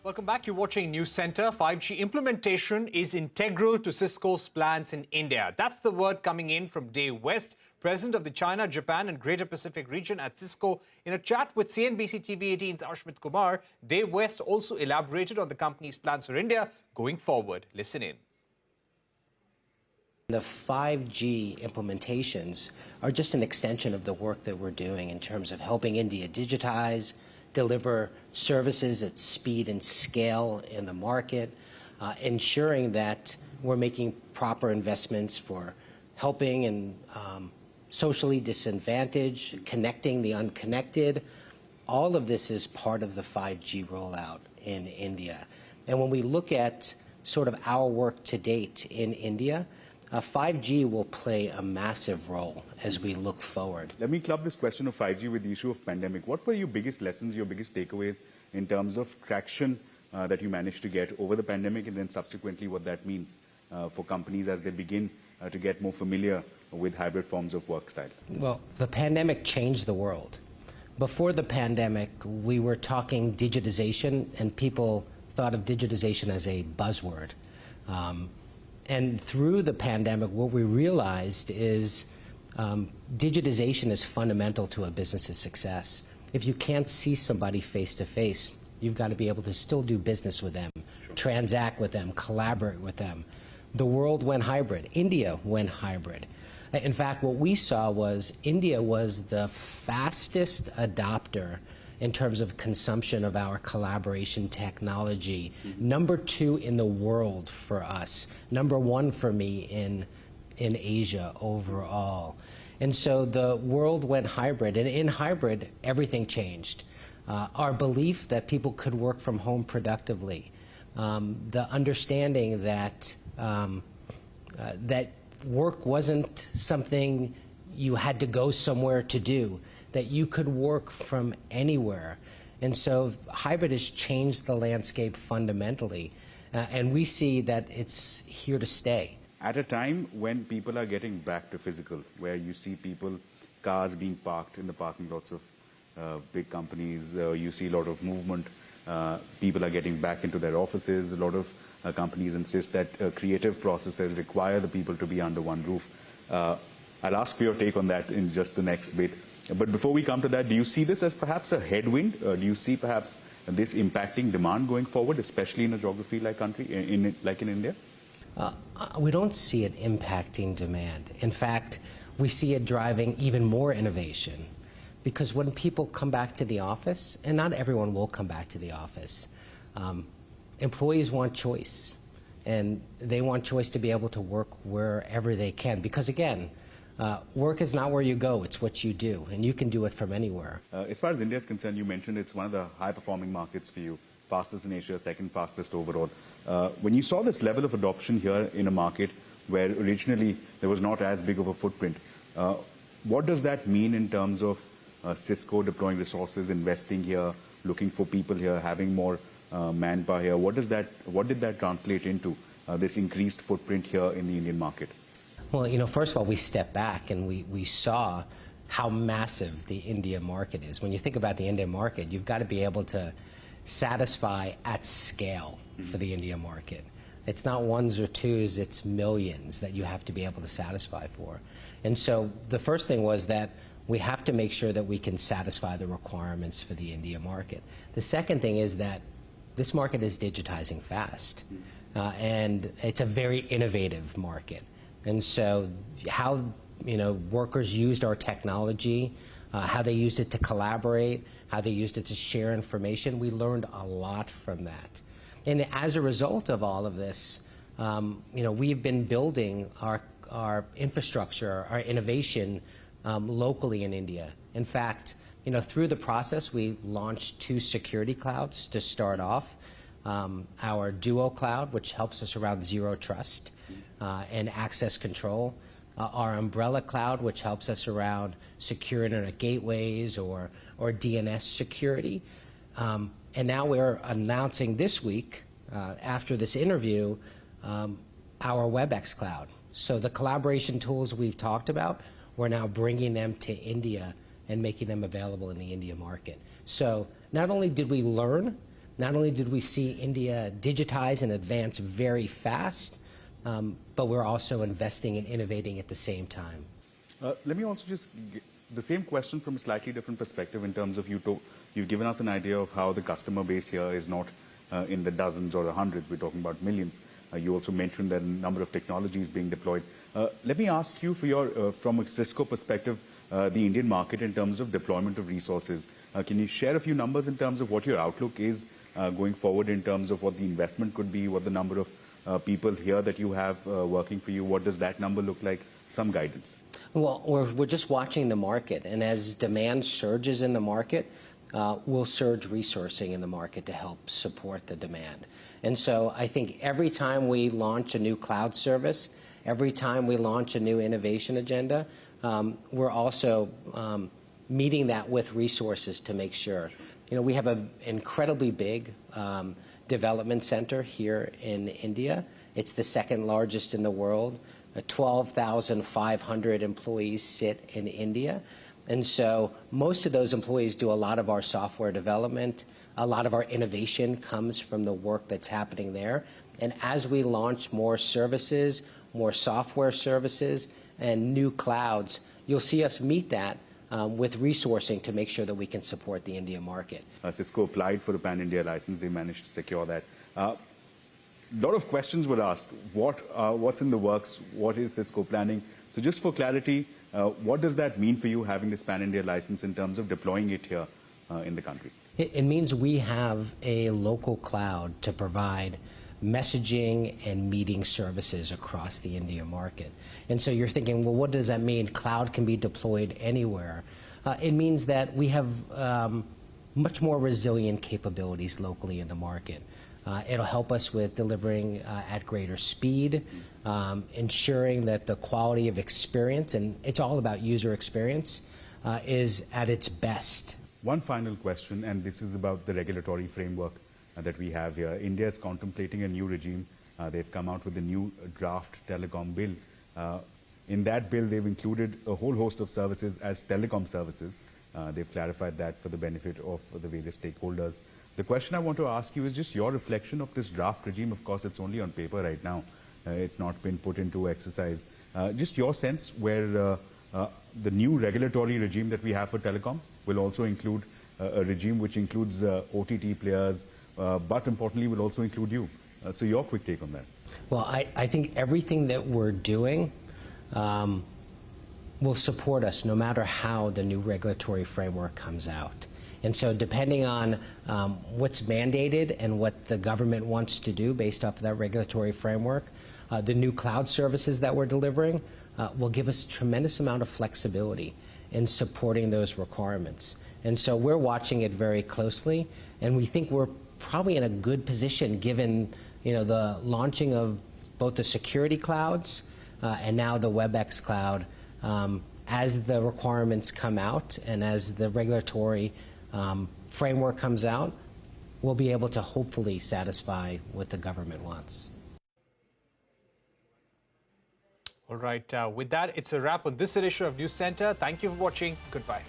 Welcome back. You're watching Newscentre. 5G implementation is integral to Cisco's plans in India. That's the word coming in from Dave West, president of the China, Japan and Greater Pacific region at Cisco. In a chat with CNBC-TV18's Ashmit Kumar, Dave West also elaborated on the company's plans for India going forward. Listen in. The 5G implementations are just an extension of the work that we're doing in terms of helping India digitize, deliver services at speed and scale in the market, ensuring that we're making proper investments for helping and socially disadvantaged, connecting the unconnected. All of this is part of the 5G rollout in India. And when we look at sort of our work to date in India, 5G will play a massive role as we look forward. Let me club this question of 5G with the issue of pandemic. What were your biggest lessons, your biggest takeaways in terms of traction that you managed to get over the pandemic, and then subsequently what that means for companies as they begin to get more familiar with hybrid forms of work style? Well, the pandemic changed the world. Before the pandemic, we were talking digitization, and people thought of digitization as a buzzword. And through the pandemic, what we realized is digitization is fundamental to a business's success. If you can't see somebody face to face, you've got to be able to still do business with them, transact with them, collaborate with them. The world went hybrid. India went hybrid. In fact, what we saw was India was the fastest adopter in terms of consumption of our collaboration technology. Number 2 in the world for us. Number 1 for me in Asia overall. And so the world went hybrid, and in hybrid, everything changed. Our belief that people could work from home productively, the understanding that that work wasn't something you had to go somewhere to do, that you could work from anywhere. And so hybrid has changed the landscape fundamentally, and we see that it's here to stay. At a time when people are getting back to physical, where you see cars being parked in the parking lots of big companies, you see a lot of movement, people are getting back into their offices, a lot of companies insist that creative processes require the people to be under one roof. I'll ask for your take on that in just the next bit. But before we come to that, do you see this as perhaps a headwind? Do you see perhaps this impacting demand going forward, especially in a geography like like in India? We don't see it impacting demand. In fact, we see it driving even more innovation, because when people come back to the office, and not everyone will come back to the office, employees want choice, and they want choice to be able to work wherever they can, because again, work is not where you go, it's what you do, and you can do it from anywhere. As far as India is concerned, you mentioned it's one of the high-performing markets for you, fastest in Asia, second fastest overall. When you saw this level of adoption here in a market where originally there was not as big of a footprint, what does that mean in terms of Cisco deploying resources, investing here, looking for people here, having more manpower here? What did that translate into, this increased footprint here in the Indian market? Well, you know, first of all, we stepped back and we saw how massive the India market is. When you think about the India market, you've got to be able to satisfy at scale for the India market. It's not ones or twos, it's millions that you have to be able to satisfy for. And so the first thing was that we have to make sure that we can satisfy the requirements for the India market. The second thing is that this market is digitizing fast, and it's a very innovative market. And so how workers used our technology, how they used it to collaborate, how they used it to share information, we learned a lot from that. And as a result of all of this, we've been building our infrastructure, our innovation locally in India. In fact, through the process, we launched 2 security clouds to start off. Our Duo Cloud, which helps us around zero trust and access control. Our Umbrella Cloud, which helps us around secure internet gateways or DNS security. And now we're announcing this week, after this interview, our WebEx Cloud. So the collaboration tools we've talked about, we're now bringing them to India and making them available in the India market. So not only did we learn, not only did we see India digitize and advance very fast, but we're also investing and innovating at the same time. Let me also just the same question from a slightly different perspective in terms of you've given us an idea of how the customer base here is not in the dozens or the hundreds. We're talking about millions. You also mentioned that a number of technologies being deployed. Let me ask you, for your, from a Cisco perspective, the Indian market in terms of deployment of resources. Can you share a few numbers in terms of what your outlook is going forward in terms of what the investment could be, what the number of people here that you have working for you, what does that number look like? Some guidance. Well, we're just watching the market, and as demand surges in the market, we'll surge resourcing in the market to help support the demand. And so I think every time we launch a new cloud service, every time we launch a new innovation agenda, we're also meeting that with resources to make sure. You know, we have an incredibly big development center here in India. It's the second largest in the world. 12,500 employees sit in India. And so most of those employees do a lot of our software development. A lot of our innovation comes from the work that's happening there. And as we launch more services, more software services, and new clouds, you'll see us meet that with resourcing to make sure that we can support the India market. Cisco applied for the Pan-India license. They managed to secure that. A lot of questions were asked. What's in the works? What is Cisco planning? So just for clarity, what does that mean for you having this Pan-India license in terms of deploying it here in the country? It means we have a local cloud to provide messaging and meeting services across the India market. And so you're thinking, well, what does that mean? Cloud can be deployed anywhere. It means that we have much more resilient capabilities locally in the market. It'll help us with delivering at greater speed, ensuring that the quality of experience, and it's all about user experience, is at its best. One final question, and this is about the regulatory framework that we have here. India is contemplating a new regime. They've come out with a new draft telecom bill. In that bill, they've included a whole host of services as telecom services. They've clarified that for the benefit of the various stakeholders. The question I want to ask you is just your reflection of this draft regime. Of course, it's only on paper right now. It's not been put into exercise. Just your sense where the new regulatory regime that we have for telecom will also include a regime which includes OTT players, but importantly will also include you. So your quick take on that. Well, I think everything that we're doing will support us no matter how the new regulatory framework comes out. And so depending on what's mandated and what the government wants to do based off of that regulatory framework, the new cloud services that we're delivering will give us a tremendous amount of flexibility in supporting those requirements. And so we're watching it very closely, and we think we're probably in a good position given, you know, the launching of both the security clouds and now the WebEx cloud. As the requirements come out and as the regulatory framework comes out, we'll be able to hopefully satisfy what the government wants. All right, with that, it's a wrap on this edition of Newscentre. Thank you for watching. Goodbye.